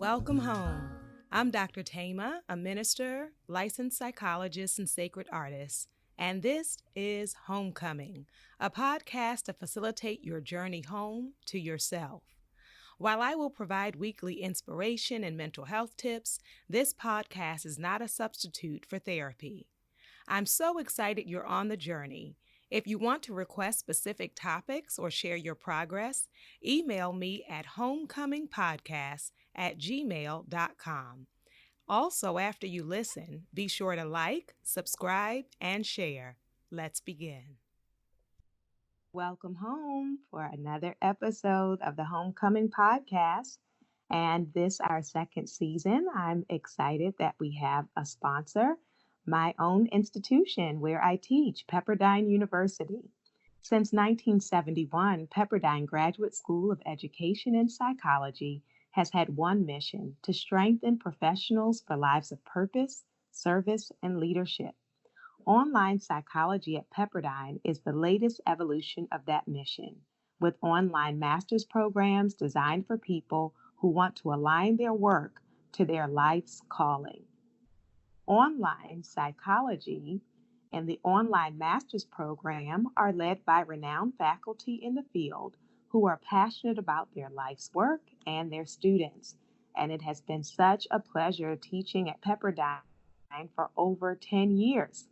Welcome home. I'm Dr. Thema, a minister, licensed psychologist, and sacred artist, and this is Homecoming, a podcast to facilitate your journey home to yourself. While I will provide weekly inspiration and mental health tips, this podcast is not a substitute for therapy. I'm so excited you're on the journey. If you want to request specific topics or share your progress, email me at homecomingpodcast@gmail.com. Also, after you listen, be sure to like, subscribe, and share. Let's begin. Welcome home for another episode of the Homecoming Podcast. And this, our second season, I'm excited that we have a sponsor, my own institution where I teach, Pepperdine University. Since 1971, Pepperdine Graduate School of Education and Psychology has had one mission: to strengthen professionals for lives of purpose, service, and leadership. Online psychology at Pepperdine is the latest evolution of that mission, with online master's programs designed for people who want to align their work to their life's calling. Online psychology and the online master's program are led by renowned faculty in the field who are passionate about their life's work and their students. And it has been such a pleasure teaching at Pepperdine for over 10 years.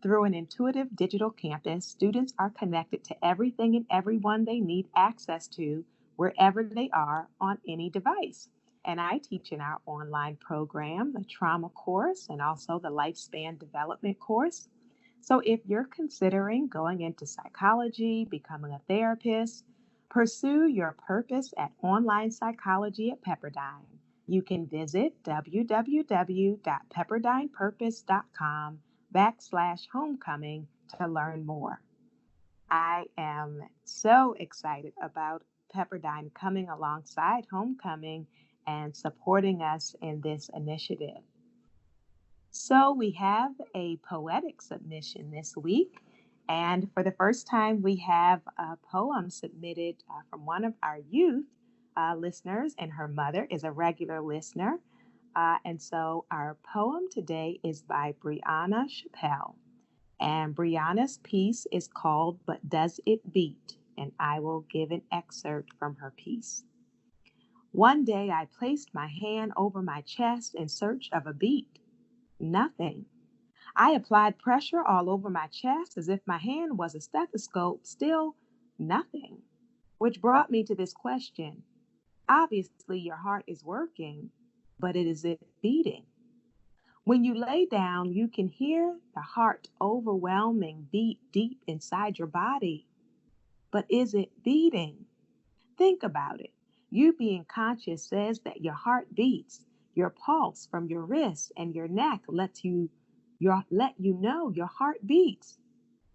Through an intuitive digital campus, students are connected to everything and everyone they need access to wherever they are on any device. And I teach in our online program, the trauma course, and also the lifespan development course. So if you're considering going into psychology, becoming a therapist, pursue your purpose at online psychology at Pepperdine. You can visit www.pepperdinepurpose.com/homecoming to learn more. I am so excited about Pepperdine coming alongside Homecoming and supporting us in this initiative. So we have a poetic submission this week. And for the first time, we have a poem submitted from one of our youth listeners, and her mother is a regular listener. And so our poem today is by Brianna Chappelle. And Brianna's piece is called But Does It Beat? And I will give an excerpt from her piece. One day I placed my hand over my chest in search of a beat. Nothing. I applied pressure all over my chest as if my hand was a stethoscope. Still nothing. Which brought me to this question. Obviously, your heart is working, but is it beating? When you lay down, you can hear the heart overwhelming beat deep inside your body. But is it beating? Think about it. You being conscious says that your heart beats. Your pulse from your wrist and your neck let you know your heart beats.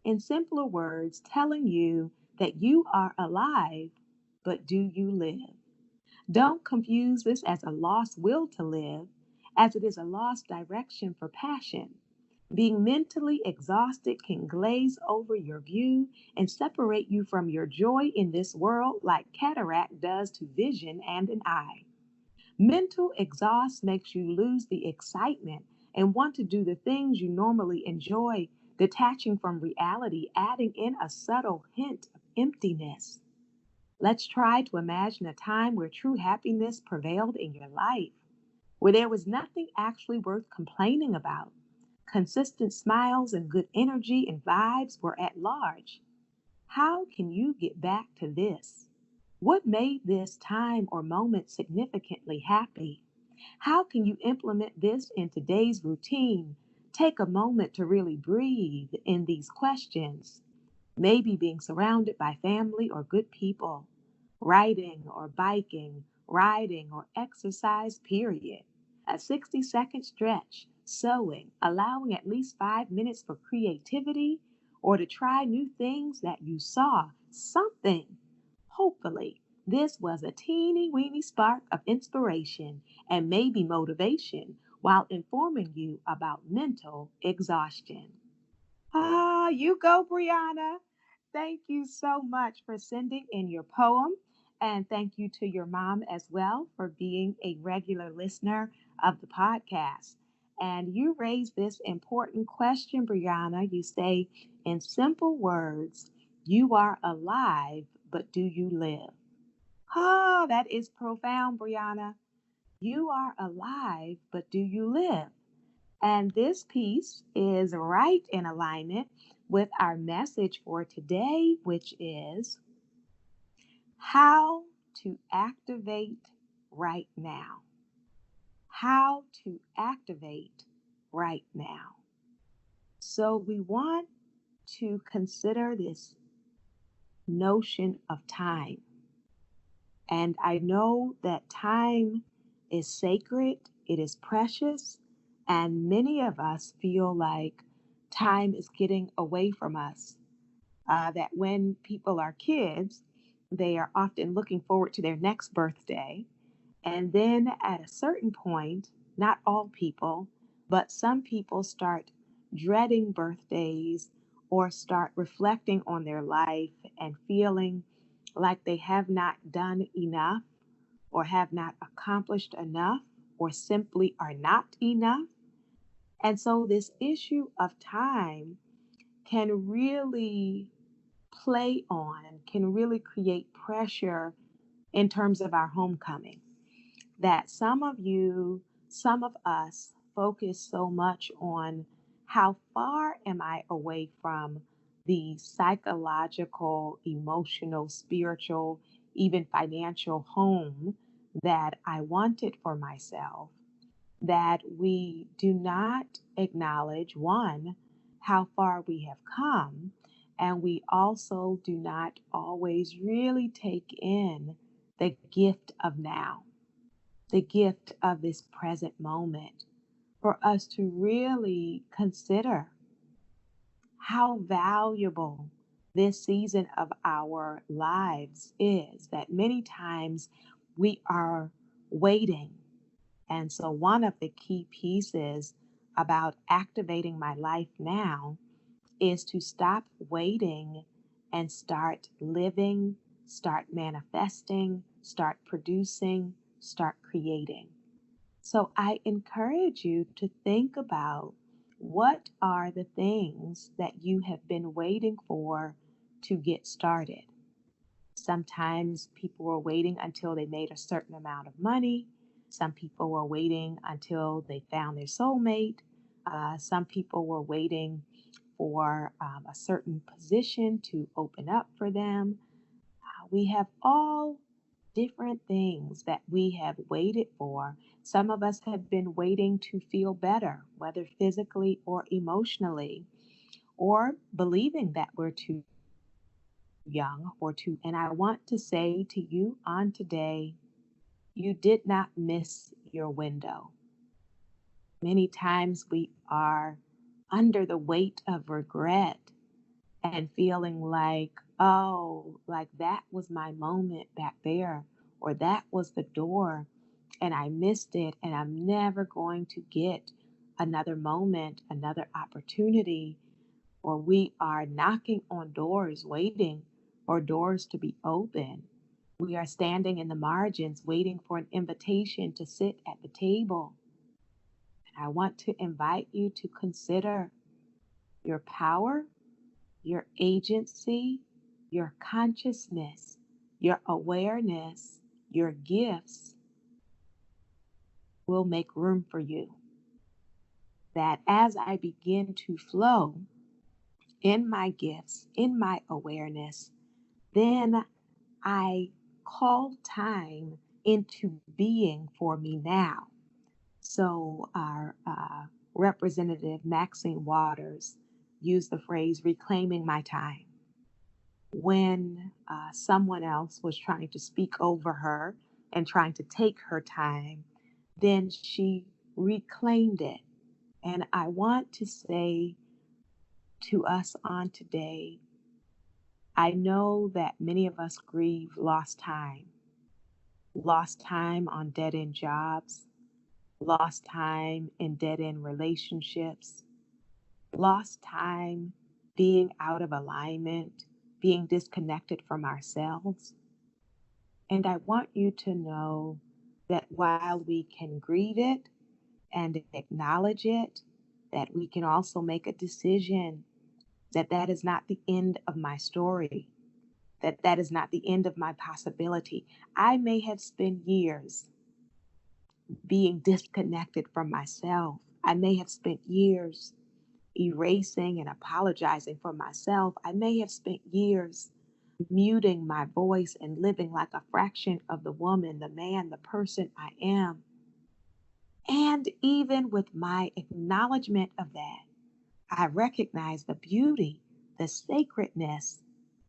In simpler words, telling you that you are alive, but do you live? Don't confuse this as a lost will to live, as it is a lost direction for passion. Being mentally exhausted can glaze over your view and separate you from your joy in this world like cataract does to vision and an eye. Mental exhaust makes you lose the excitement and want to do the things you normally enjoy, detaching from reality, adding in a subtle hint of emptiness. Let's try to imagine a time where true happiness prevailed in your life, where there was nothing actually worth complaining about. Consistent smiles and good energy and vibes were at large. How can you get back to this? What made this time or moment significantly happy? How can you implement this in today's routine? Take a moment to really breathe in these questions. Maybe being surrounded by family or good people, writing or biking, riding or exercise, period. A 60-second stretch, sewing, allowing at least 5 minutes for creativity or to try new things that you saw, something. Hopefully, this was a teeny weeny spark of inspiration and maybe motivation while informing you about mental exhaustion. You go, Brianna. Thank you so much for sending in your poem. And thank you to your mom as well for being a regular listener of the podcast. And you raised this important question, Brianna. You say, in simple words, you are alive, but do you live? Oh, that is profound, Brianna. You are alive, but do you live? And this piece is right in alignment with our message for today, which is how to activate right now. How to activate right now. So we want to consider this notion of time. And I know that time is sacred, it is precious, and many of us feel like time is getting away from us. That when people are kids, they are often looking forward to their next birthday. And then at a certain point, not all people, but some people start dreading birthdays or start reflecting on their life and feeling like they have not done enough or have not accomplished enough or simply are not enough. And so, this issue of time can really play on, can really create pressure in terms of our homecoming. That some of you, some of us focus so much on how far am I away from the psychological, emotional, spiritual, even financial home that I wanted for myself, that we do not acknowledge one, how far we have come, and we also do not always really take in the gift of now, the gift of this present moment, for us to really consider how valuable this season of our lives is, that many times we are waiting. And so, one of the key pieces about activating my life now is to stop waiting and start living, start manifesting, start producing, start creating. So I encourage you to think about what are the things that you have been waiting for to get started. Sometimes people were waiting until they made a certain amount of money. Some people were waiting until they found their soulmate. Some people were waiting for a certain position to open up for them. We have all different things that we have waited for. Some of us have been waiting to feel better, whether physically or emotionally, or believing that we're too young or too. And I want to say to you on today, you did not miss your window. Many times we are under the weight of regret and feeling like, oh, like that was my moment back there, or that was the door, and I missed it, and I'm never going to get another moment, another opportunity, or we are knocking on doors, waiting for doors to be open. We are standing in the margins, waiting for an invitation to sit at the table. And I want to invite you to consider your power, your agency, your consciousness, your awareness, your gifts will make room for you. That as I begin to flow in my gifts, in my awareness, then I call time into being for me now. So our representative Maxine Waters used the phrase reclaiming my time. When someone else was trying to speak over her and trying to take her time, then she reclaimed it. And I want to say to us on today, I know that many of us grieve lost time on dead end jobs, lost time in dead end relationships, lost time being out of alignment, being disconnected from ourselves. And I want you to know that while we can grieve it and acknowledge it, that we can also make a decision that that is not the end of my story, that that is not the end of my possibility. I may have spent years being disconnected from myself. I may have spent years erasing and apologizing for myself. I may have spent years muting my voice and living like a fraction of the woman, the man, the person I am. And even with my acknowledgement of that, I recognize the beauty, the sacredness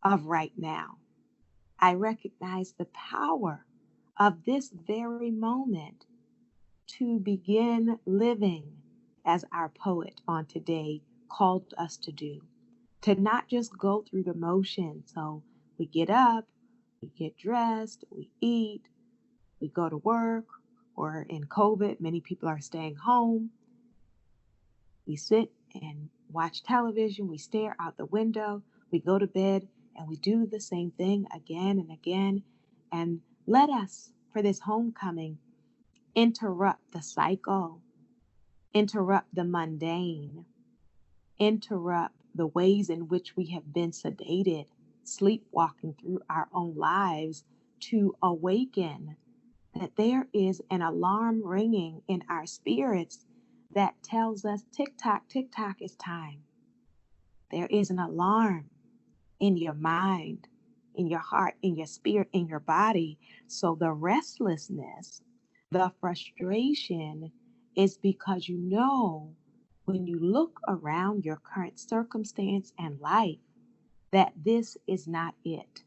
of right now. I recognize the power of this very moment to begin living as our poet on today called us to do, to not just go through the motions. So we get up, we get dressed, we eat, we go to work, or in COVID, many people are staying home. We sit and watch television, we stare out the window, we go to bed, and we do the same thing again and again. And let us, for this homecoming, interrupt the cycle, interrupt the mundane, interrupt the ways in which we have been sedated, sleepwalking through our own lives to awaken that there is an alarm ringing in our spirits that tells us tick tock, it's time. There is an alarm in your mind, in your heart, in your spirit, in your body. So the restlessness, the frustration is because you know when you look around your current circumstance and life that this is not it,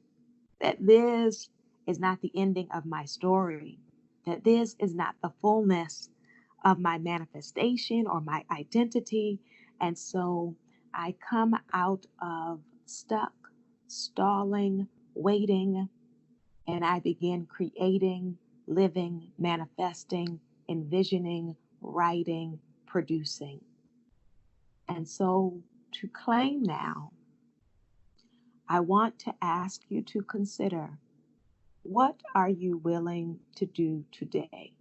that this is not the ending of my story, that this is not the fullness of my manifestation or my identity. And so I come out of stuck, stalling, waiting, and I begin creating, living, manifesting, envisioning, writing, producing. And so to claim now, I want to ask you to consider, what are you willing to do today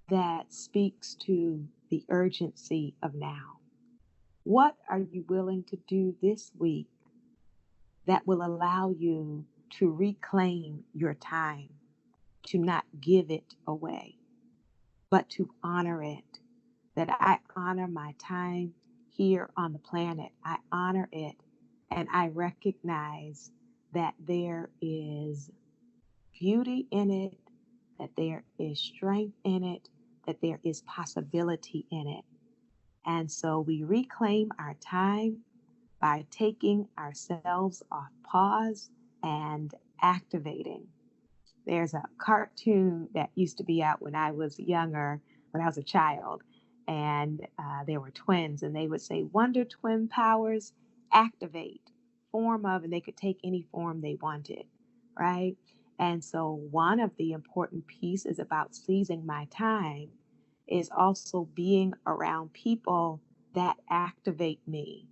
that speaks to the urgency of now? What are you willing to do this week that will allow you to reclaim your time, to not give it away, but to honor it? That I honor my time here on the planet. I honor it, and I recognize that there is beauty in it, that there is strength in it, that there is possibility in it. And so we reclaim our time by taking ourselves off pause and activating. There's a cartoon that used to be out when I was younger, when I was a child, and there were twins, and they would say, Wonder Twin powers activate, form of, and they could take any form they wanted, right? And so, one of the important pieces about seizing my time is also being around people that activate me,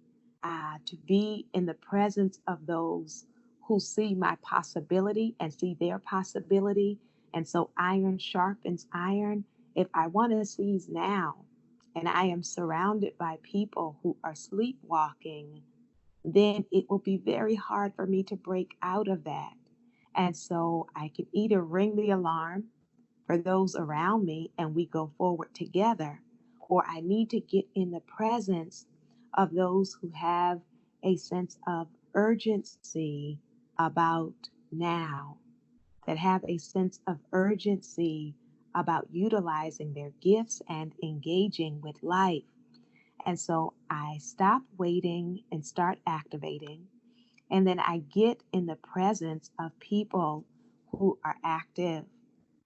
to be in the presence of those who see my possibility and see their possibility. And so iron sharpens iron. If I want to seize now and I am surrounded by people who are sleepwalking, then it will be very hard for me to break out of that. And so I can either ring the alarm for those around me and we go forward together, or I need to get in the presence of those who have a sense of urgency about now, that have a sense of urgency about utilizing their gifts and engaging with life. And so I stop waiting and start activating. And then I get in the presence of people who are active.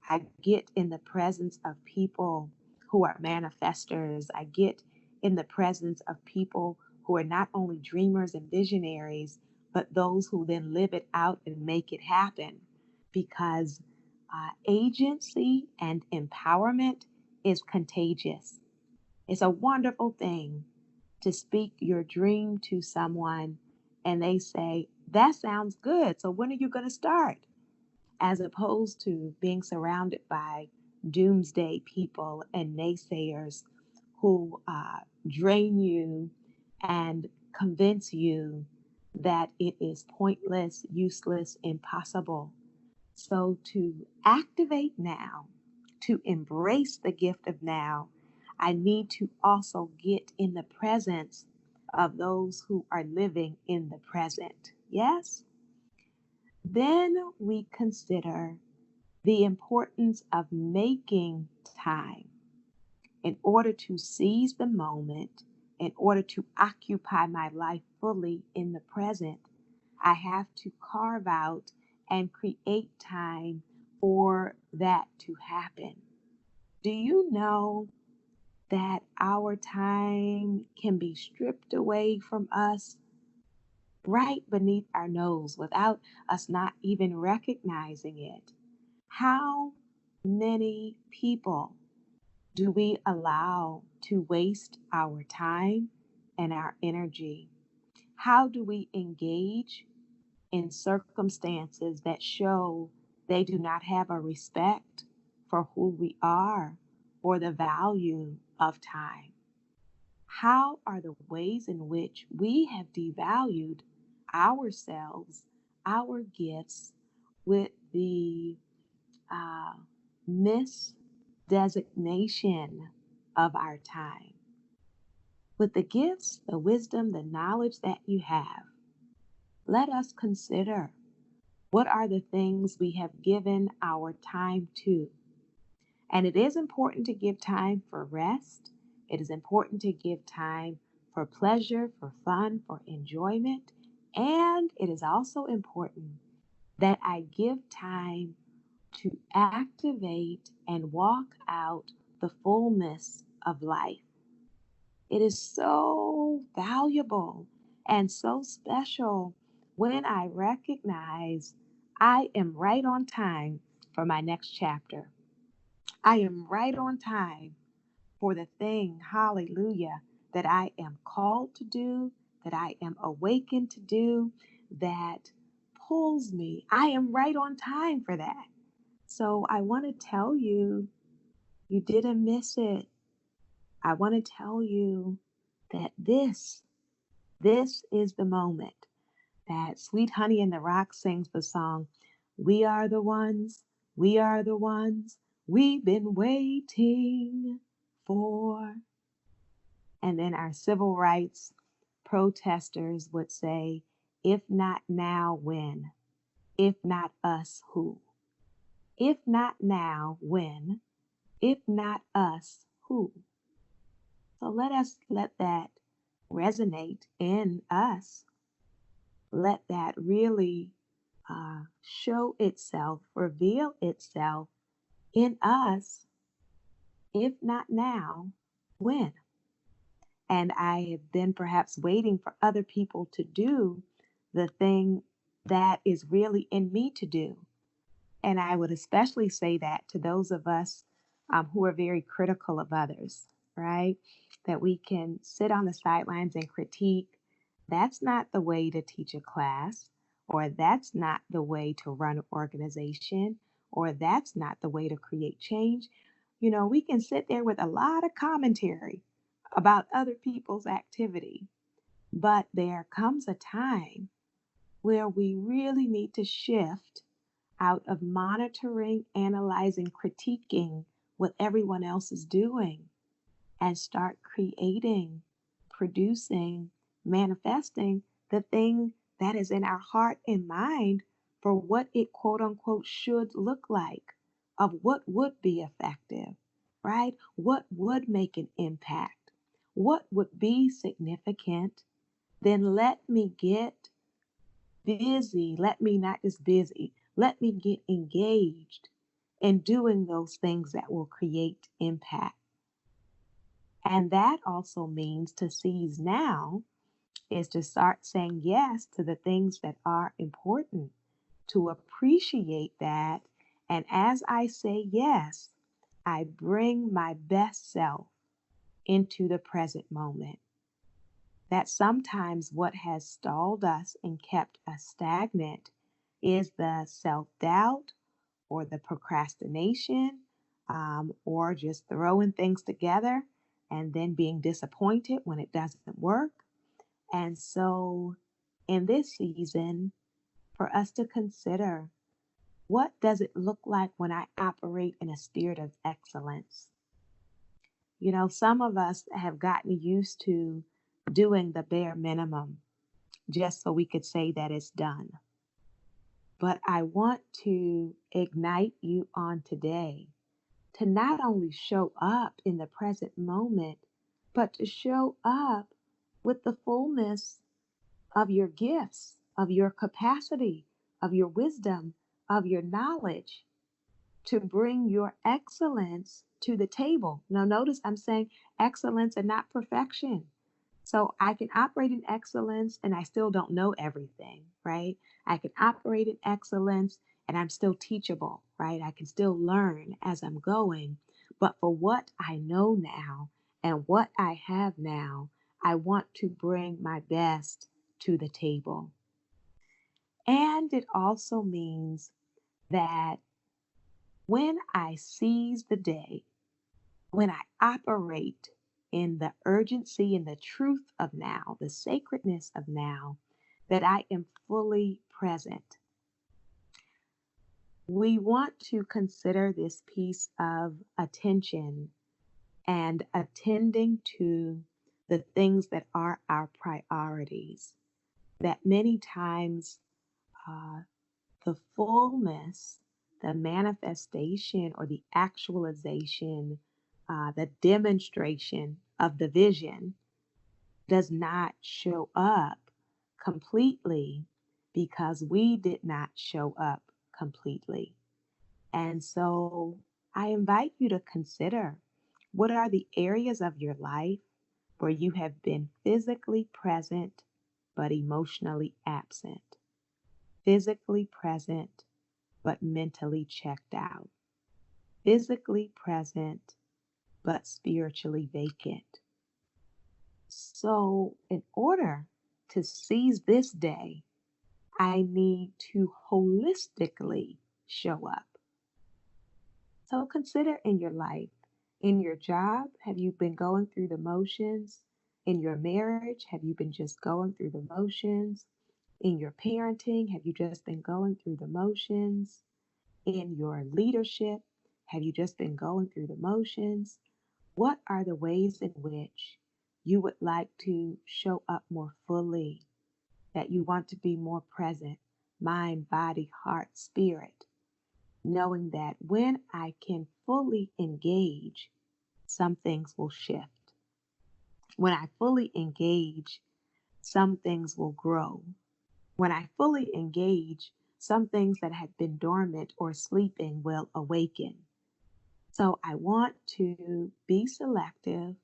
I get in the presence of people who are manifestors. I get in the presence of people who are not only dreamers and visionaries, but those who then live it out and make it happen. Because agency and empowerment is contagious. It's a wonderful thing to speak your dream to someone and they say, That sounds good. So when are you going to start? as opposed to being surrounded by doomsday people and naysayers who drain you and convince you that it is pointless, useless, impossible. So to activate now, to embrace the gift of now, I need to also get in the presence of those who are living in the present. Yes? Then we consider the importance of making time in order to seize the moment, in order to occupy my life fully in the present. I have to carve out and create time for that to happen. Do you know that our time can be stripped away from us right beneath our nose without us not even recognizing it? How many people do we allow to waste our time and our energy? How do we engage in circumstances that show they do not have a respect for who we are or the value of time? How are the ways in which we have devalued ourselves, our gifts, with the uh, misdesignation of our time? With the gifts, the wisdom, the knowledge that you have, let us consider what are the things we have given our time to. And it is important to give time for rest. It is important to give time for pleasure, for fun, for enjoyment. And it is also important that I give time to activate and walk out the fullness of life. It is so valuable and so special when I recognize I am right on time for my next chapter. I am right on time for the thing, hallelujah, that I am called to do, that I am awakened to do, that pulls me. I am right on time for that. So I want to tell you, you didn't miss it. I want to tell you that this is the moment that Sweet Honey in the Rock sings the song, We are the ones, we are the ones we've been waiting for. And then our civil rights protesters would say, if not now, when? If not us, who? If not now, when? If not us, who? So let that resonate in us. Let that really show itself, reveal itself in us. If not now, when? And I have been perhaps waiting for other people to do the thing that is really in me to do. And I would especially say that to those of us who are very critical of others, right? That we can sit on the sidelines and critique. That's not the way to teach a class, or that's not the way to run an organization, or that's not the way to create change. You know, we can sit there with a lot of commentary about other people's activity, but there comes a time where we really need to shift out of monitoring, analyzing, critiquing what everyone else is doing and start creating, producing, manifesting the thing that is in our heart and mind for what it quote unquote should look like, of what would be effective, right? What would make an impact? What would be significant? Then let me get busy. Let me not just busy. Let me get engaged in doing those things that will create impact. And that also means to seize now is to start saying yes to the things that are important, to appreciate that. And as I say yes, I bring my best self into the present moment. That sometimes what has stalled us and kept us stagnant is the self doubt or the procrastination, or just throwing things together and then being disappointed when it doesn't work. And so, in this season, for us to consider, what does it look like when I operate in a spirit of excellence? You know, some of us have gotten used to doing the bare minimum just so we could say that it's done. But I want to ignite you on today to not only show up in the present moment, but to show up with the fullness of your gifts, of your capacity, of your wisdom, of your knowledge, to bring your excellence to the table. Now, notice I'm saying excellence and not perfection. So I can operate in excellence and I still don't know everything, right? I can operate in excellence and I'm still teachable, right? I can still learn as I'm going. But for what I know now and what I have now, I want to bring my best to the table. And it also means that when I seize the day, when I operate in the urgency and the truth of now, the sacredness of now, that I am fully present. We want to consider this piece of attention and attending to the things that are our priorities. That many times uh, the fullness, the manifestation, or the actualization, the demonstration of the vision does not show up completely because we did not show up completely. And so I invite you to consider, what are the areas of your life where you have been physically present but emotionally absent? Physically present but mentally checked out. Physically present but spiritually vacant. So, in order to seize this day, I need to holistically show up. So, consider in your life, in your job, have you been going through the motions? In your marriage, have you been just going through the motions? In your parenting, have you just been going through the motions? In your leadership, have you just been going through the motions? What are the ways in which you would like to show up more fully, that you want to be more present, mind, body, heart, spirit, knowing that when I can fully engage, some things will shift. When I fully engage, some things will grow. When I fully engage, some things that had been dormant or sleeping will awaken. So I want to be selective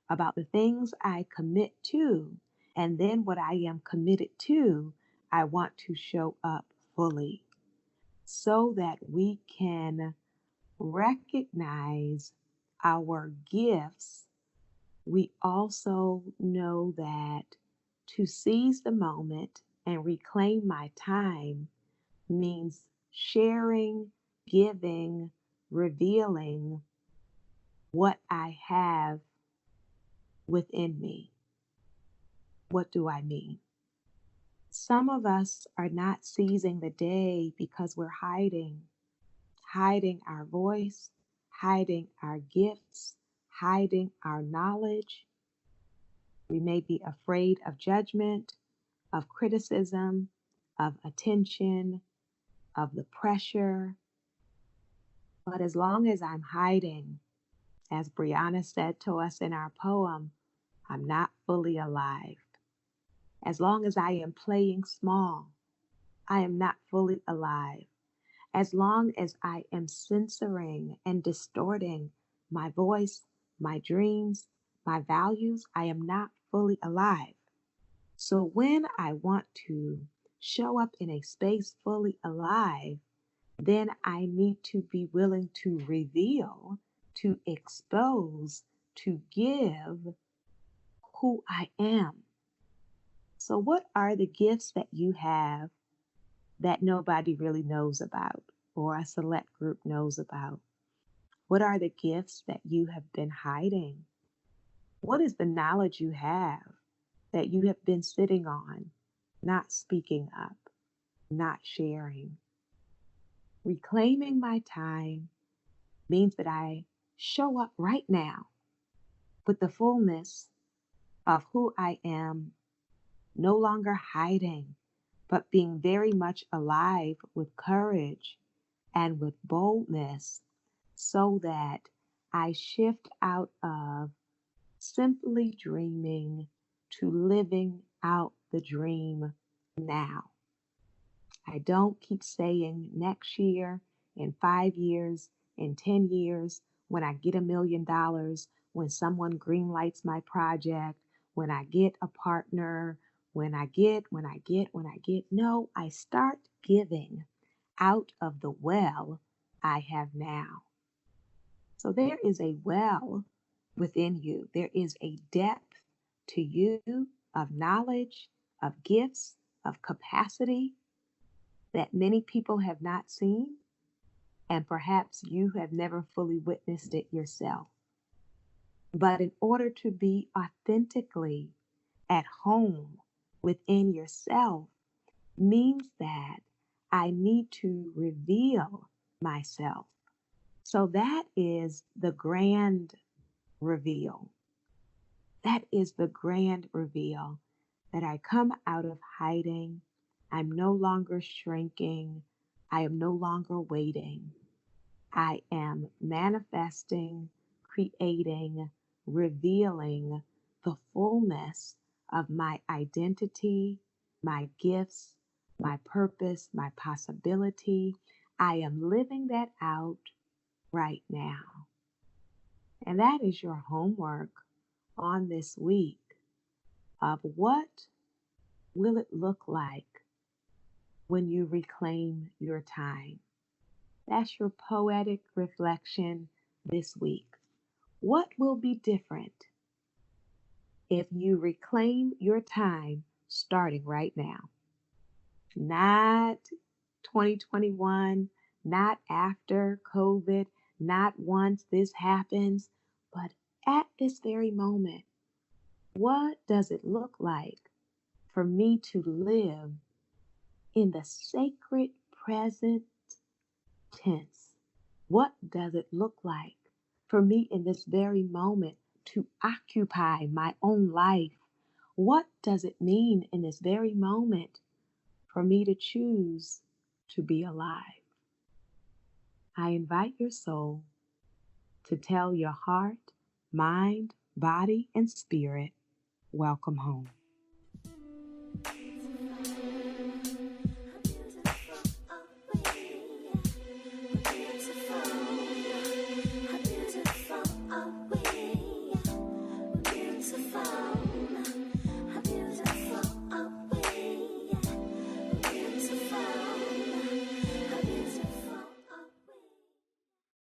about the things I commit to, and then what I am committed to, I want to show up fully so that we can recognize our gifts. We also know that to seize the moment and reclaim my time means sharing, giving, revealing what I have within me. What do I mean? Some of us are not seizing the day because we're hiding our voice, hiding our gifts, hiding our knowledge. We may be afraid of judgment, of criticism, of attention, of the pressure. But as long as I'm hiding, as Brianna said to us in our poem, I'm not fully alive. As long as I am playing small, I am not fully alive. As long as I am censoring and distorting my voice, my dreams, my values, I am not fully alive. So when I want to show up in a space fully alive, then I need to be willing to reveal, to expose, to give who I am. So, what are the gifts that you have that nobody really knows about? or a select group knows about? What are the gifts that you have been hiding? What is the knowledge you have that you have been sitting on, not speaking up, not sharing? Reclaiming my time means that I show up right now with the fullness of who I am, no longer hiding, but being very much alive with courage and with boldness, so that I shift out of simply dreaming to living out the dream now. I don't keep saying next year, in 5 years, in 10 years, when I get $1 million, when someone greenlights my project, when I get a partner, when I get. No, I start giving out of the well I have now. So there is a well within you. There is a depth to you of knowledge, of gifts, of capacity that many people have not seen, and perhaps you have never fully witnessed it yourself. But in order to be authentically at home within yourself means that I need to reveal myself. So that is the grand reveal. That is the grand reveal that I come out of hiding. I'm no longer shrinking. I am no longer waiting. I am manifesting, creating, revealing the fullness of my identity, my gifts, my purpose, my possibility. I am living that out right now. And that is your homework on this week of what will it look like when you reclaim your time. That's your poetic reflection this week. What will be different if you reclaim your time starting right now? Not 2021, not after COVID, not once this happens, but at this very moment. What does it look like for me to live in the sacred present tense? What does it look like for me in this very moment to occupy my own life? What does it mean in this very moment for me to choose to be alive? I invite your soul to tell your heart, mind, body, and spirit, welcome home.